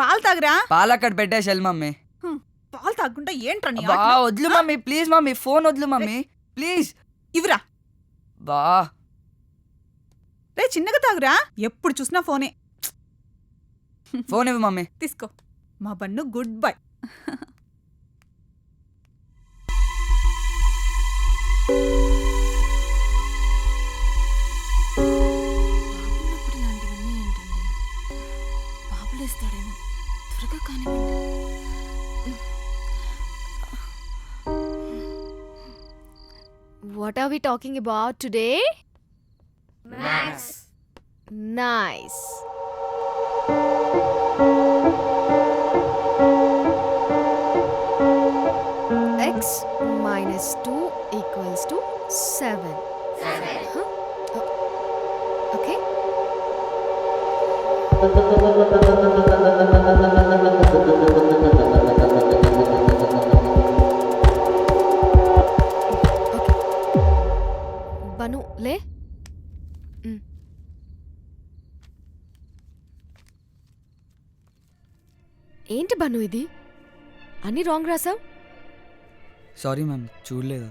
పాలు తాగురా. పాలు అక్కడ పెట్టేసి వెళ్ళి మమ్మీ. పాలు తాగకుండా ఏంట్రా నీ బా ఆటలు? వద్దు మమ్మీ, ప్లీజ్ మమ్మీ, ఫోన్ వద్దు మమ్మీ, ప్లీజ్. ఇవ్వరా. బా రే చిన్నగా తాగురా, ఎప్పుడు చూసినా ఫోనే. ఫోన్ ఇవ్వు మమ్మీ. తీసుకో. మా బన్ను గుడ్ బాయ్. బాబున్నప్పుడు ఇలాంటివన్నీ ఏంటండి? బాబులేస్తాడేమో, త్వరగా కానివ్వండి. What are we talking about today? Maths. Nice. X minus 2 equals to 7. 7. Huh? Okay. బను లే. ఏంటి బను ఇది? అన్ని రాంగ్ రాసావు. సారీ మ్యామ్, చూడలేదు.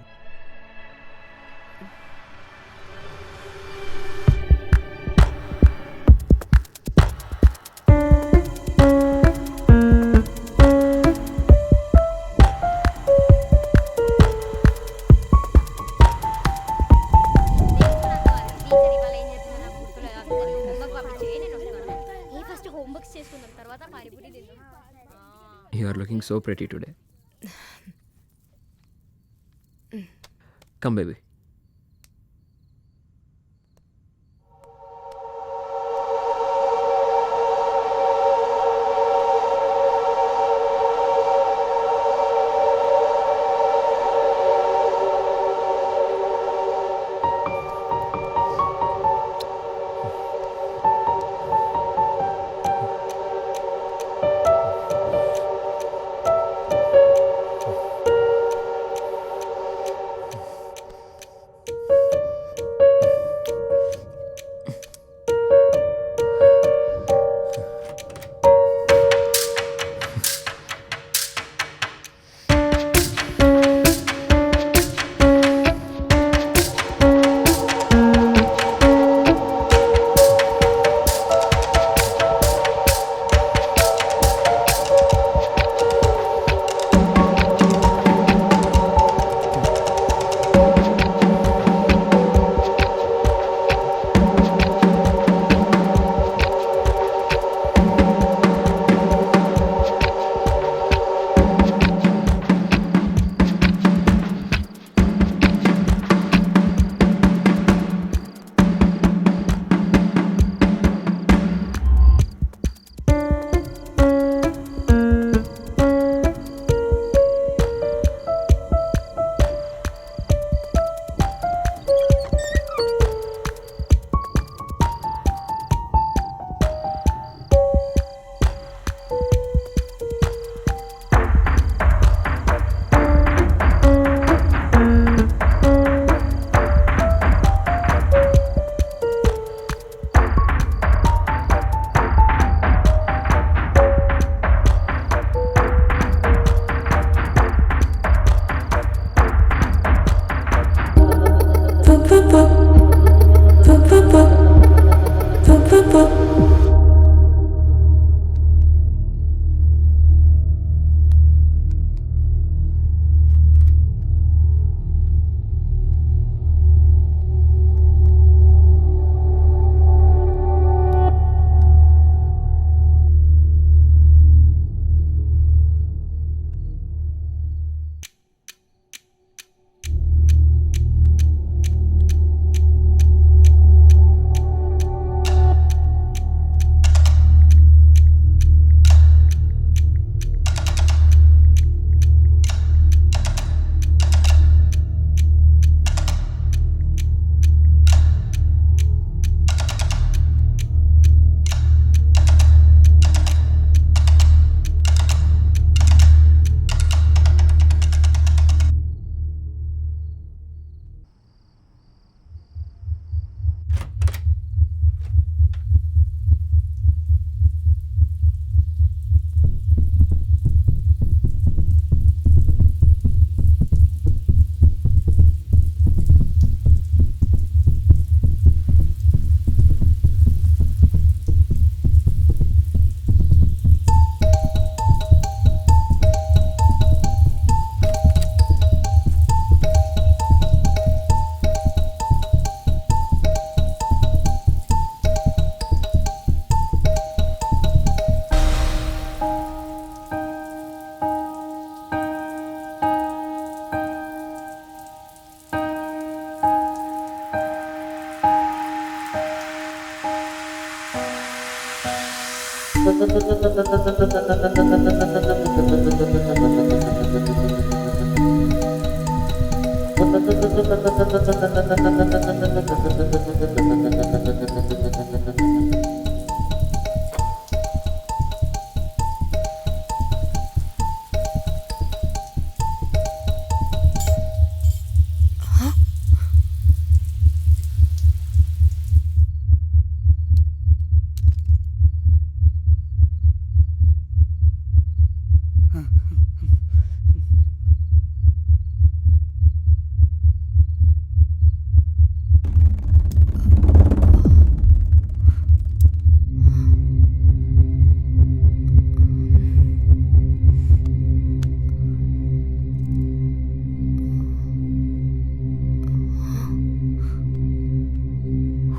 You are looking so pretty today. Come, baby.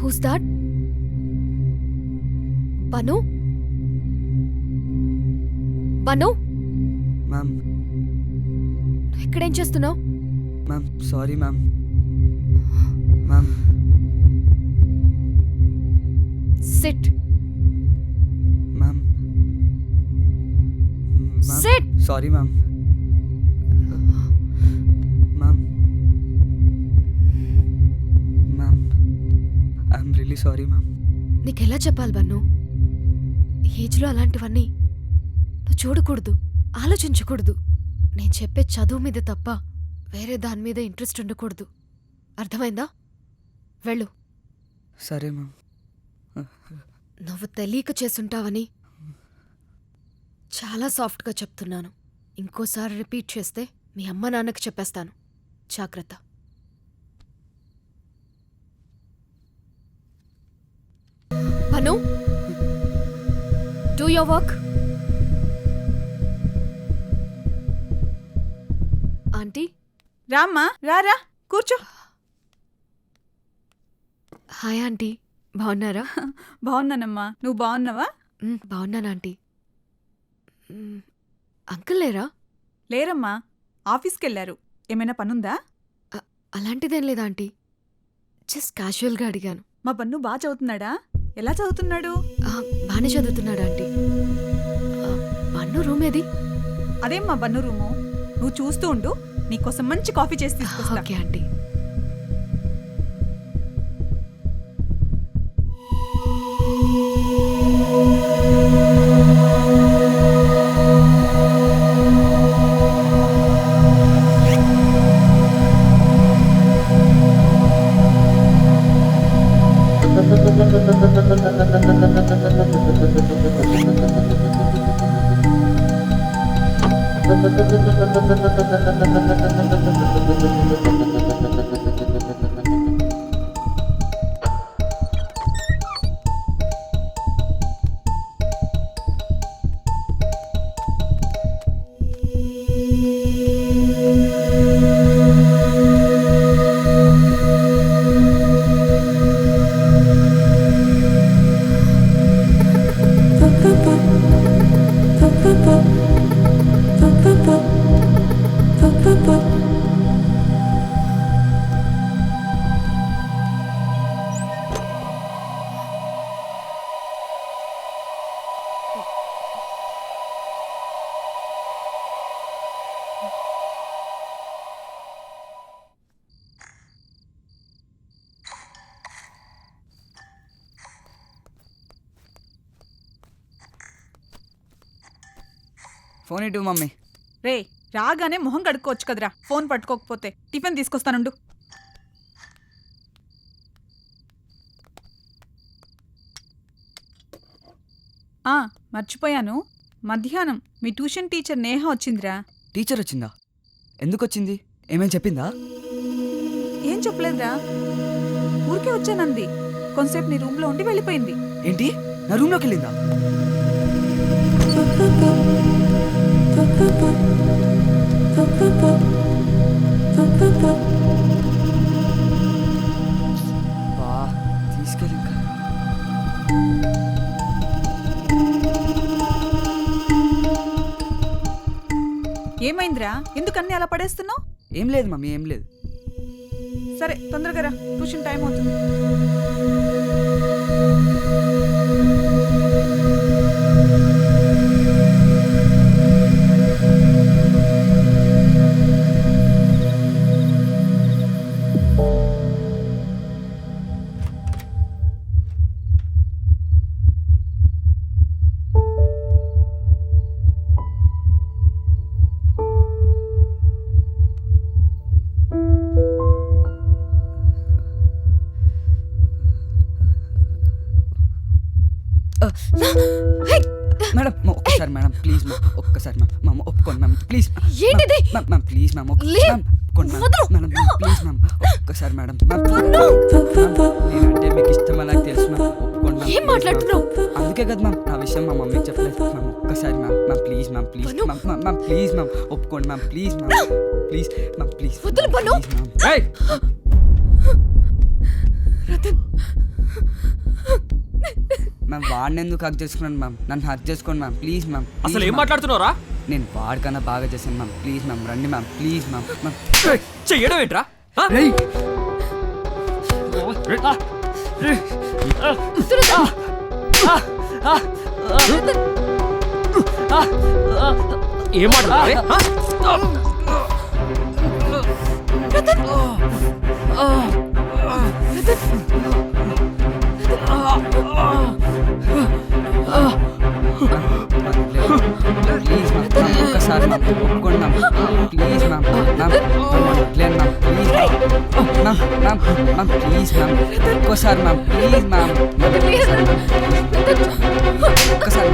Who's that? Banu? Banu, ma'am నువ్వు ఇక్కడేం చేస్తున్నావు? Ma'am sorry ma'am. Ma'am sit. Ma'am sit. Sorry ma'am. Ma'am ma'am I'm really sorry ma'am. నీకెలా చెప్పాలి బన్ను? ఈ ఏజ్లో అలాంటివన్నీ నువ్వు చూడకూడదు, ఆలోచించకూడదు. నేను చెప్పే చదువు మీద తప్ప వేరే దాని మీద ఇంట్రెస్ట్ ఉండకూడదు. అర్థమైందా? వెళ్ళు. సరే మ్యామ్. నువ్వు తెలియక చేసుంటావని చాలా సాఫ్ట్గా చెప్తున్నాను. ఇంకోసారి రిపీట్ చేస్తే మీ అమ్మ నాన్నకి చెప్పేస్తాను. జాగ్రత్త. బను, డూ యోర్ వర్క్. ఆంటీ. రామ్మా, రారా, కూర్చో. హాయ్ ఆంటీ, బాగున్నారా? బాగున్నానమ్మా, నువ్వు బాగున్నావా? బాగున్నాను ఆంటీ. అంకుల్ లేరా? లేరమ్మా, ఆఫీస్కి వెళ్ళారు. ఏమైనా పనుందా? అలాంటిదేం లేదా ఆంటీ, జస్ట్ క్యాజువల్గా అడిగాను. మా పన్ను బాగా చదువుతున్నాడా? ఎలా చదువుతున్నాడు? బాగానే చదువుతున్నాడు ఆంటీ. బన్ను రూమ్ ఏది? అదేం మా బన్ను రూము. నువ్వు చూస్తూ ఉండు, నీకోసం మంచి కాఫీ చేసి తీసుకొస్తా. Okay aunty. ఫోన్ ఇటు మమ్మీ. రే, రాగానే మొహం కడుక్కోవచ్చు కదరా, ఫోన్ పట్టుకోకపోతే. టిఫిన్ తీసుకొస్తానుండు. మర్చిపోయాను, మధ్యాహ్నం మీ ట్యూషన్ టీచర్ నేహ వచ్చిందిరా. టీచర్ వచ్చిందా? ఎందుకు వచ్చింది? ఏమేం చెప్పిందా? ఏం చెప్పలేదురా, ఊరికే వచ్చానంది. కొంతసేపు నీ రూమ్లో ఉండి వెళ్ళిపోయింది. ఏంటి, నా రూమ్లోకి వెళ్ళిందా? తీసుకెళ్ళి ఏమైందిరా, ఎందుకన్నీ అలా పడేస్తున్నావు? ఏం లేదు మమ్మీ, ఏం లేదు. సరే, తొందరగా రా, ట్యూషన్ టైం అవుతుంది. మేడం ఒక్కసారి మేడం ప్లీజ్ మ్యామ్ ఒక్కసారి మ్యామ్ మ్యామ్ ఒప్పుకోండి మ్యామ్ ప్లీజ్ ఏంటిది? మ్యామ్ ప్లీజ్ మ్యామ్ లే. ఒప్పుకోండి వదలు. మేడం ప్లీజ్ మ్యామ్ ఒక్కసారి మేడం మ్యామ్ నేనంటే మీకు ఇష్టం నాకు తెలుసు మ్యామ్ ఒప్పుకోండి మ్యామ్ ఏం మాట్లాడుతున్నావు? అందుకే కదా మ్యామ్ నా విషయం మా మమ్మీకి చెప్పలేదు మ్యామ్ ఒక్కసారి ma'am ma'am please ma'am please Banu. Ma'am ma'am please ma'am ఒప్పుకోండి ma'am please ma'am please ma'am please వదలు బను. ఏయ్! మ్యామ్ వాడిని ఎందుకు హక్ చేసుకున్నాను మ్యామ్ నన్ను హక్ చేసుకోండి మ్యామ్ ప్లీజ్ మ్యామ్ అసలు ఏం మాట్లాడుతున్నావురా? నేను వాడికన్నా బాగా చేశాను మ్యామ్ ప్లీజ్ మ్యామ్ రండి మ్యామ్ ప్లీజ్ మ్యామ్ మ్యామ్ ఏయ్! చెయ్యడం ఏంట్రా? ఆ? ఏం మాట్లాడుతున్నావు? ప్లీజ్ మ్యామ్ ఒక్కసారి మ్యామ్ ఒప్పుకోండి మ్యామ్ ప్లీజ్ మ్యామ్ మ్యామ్ వదిలేండి ma'am please ma'am ma'am ma'am please ma'am ఒక్కసారి మ్యామ్ ప్లీజ్ మ్యామ్ ఒక్కసారి